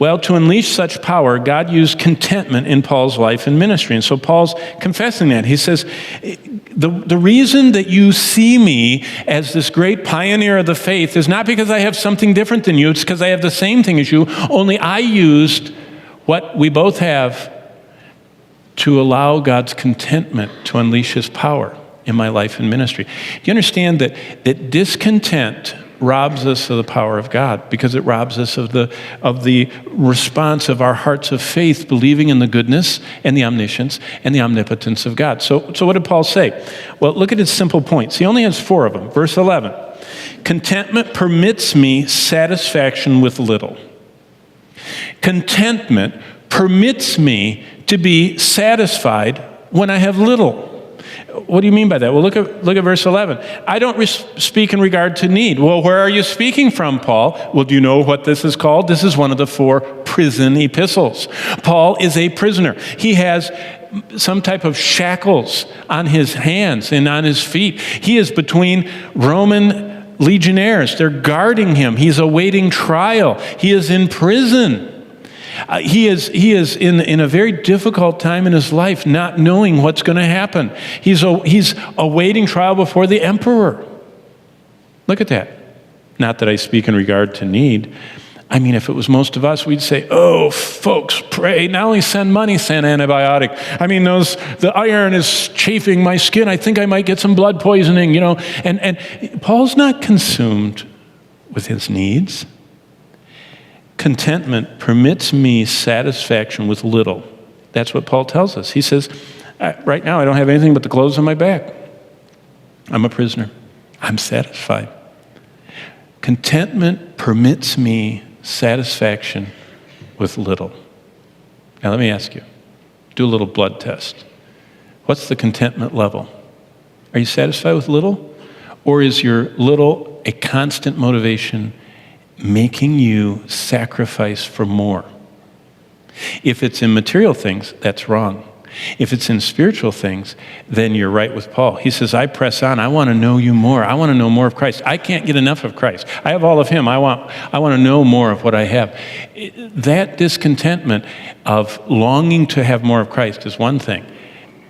Well, to unleash such power, God used contentment in Paul's life and ministry. And so Paul's confessing that. He says, the reason that you see me as this great pioneer of the faith is not because I have something different than you. It's because I have the same thing as you, only I used what we both have to allow God's contentment to unleash his power in my life and ministry. Do you understand that discontent robs us of the power of God, because it robs us of the response of our hearts of faith, believing in the goodness and the omniscience and the omnipotence of God. So what did Paul say? Well, look at his simple points. He only has 4 of them. Verse 11, contentment permits me satisfaction with little. Contentment permits me to be satisfied when I have little. What do you mean by that? Well, look at verse 11. I don't speak in regard to need. Well, where are you speaking from, Paul? Well, do you know what this is called? This is one of the 4 prison epistles. Paul is a prisoner. He has some type of shackles on his hands and on his feet. He is between Roman legionnaires. They're guarding him. He's awaiting trial. He is in prison. He is in a very difficult time in his life, not knowing what's going to happen. He's awaiting trial before the emperor. Look at that. Not that I speak in regard to need. I mean, if it was most of us, we'd say, oh, folks, pray. Not only send money, send antibiotic. I mean, the iron is chafing my skin. I think I might get some blood poisoning, And Paul's not consumed with his needs. Contentment permits me satisfaction with little. That's what Paul tells us. He says, right now I don't have anything but the clothes on my back. I'm a prisoner. I'm satisfied. Contentment permits me satisfaction with little. Now let me ask you, do a little blood test. What's the contentment level? Are you satisfied with little? Or is your little a constant motivation making you sacrifice for more? If it's in material things, that's wrong. If it's in spiritual things, then you're right with Paul. He says, I press on. I want to know you more. I want to know more of Christ. I can't get enough of Christ. I have all of him. I want to know more of what I have. That discontentment of longing to have more of Christ is one thing,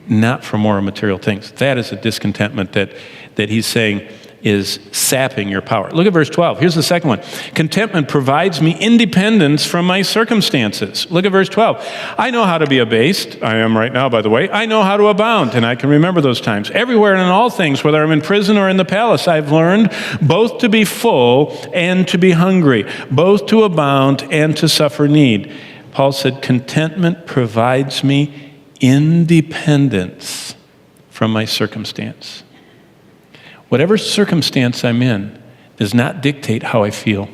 not for more material things. That is a discontentment that he's saying is sapping your power. Look at verse 12. Here's the second one. Contentment provides me independence from my circumstances. Look at verse 12. I know how to be abased. I am right now, by the way. I know how to abound, and I can remember those times. Everywhere and in all things, whether I'm in prison or in the palace, I've learned both to be full and to be hungry, both to abound and to suffer need. Paul said, contentment provides me independence from my circumstance. Whatever circumstance I'm in does not dictate how I feel.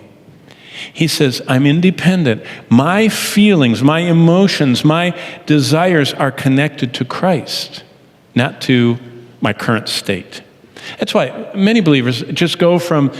He says, I'm independent. My feelings, my emotions, my desires are connected to Christ, not to my current state. That's why many believers just go from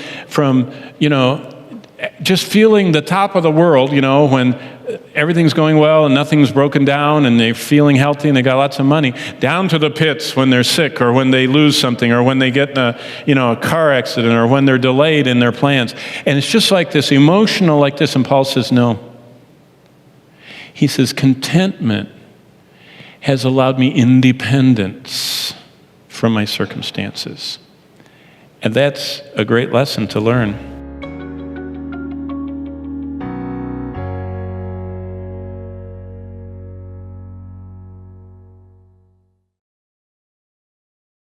just feeling the top of the world, when everything's going well and nothing's broken down and they're feeling healthy and they got lots of money, down to the pits when they're sick or when they lose something or when they get in a car accident or when they're delayed in their plans. And it's just like this, emotional like this. And Paul says, no. He says, contentment has allowed me independence from my circumstances. And that's a great lesson to learn.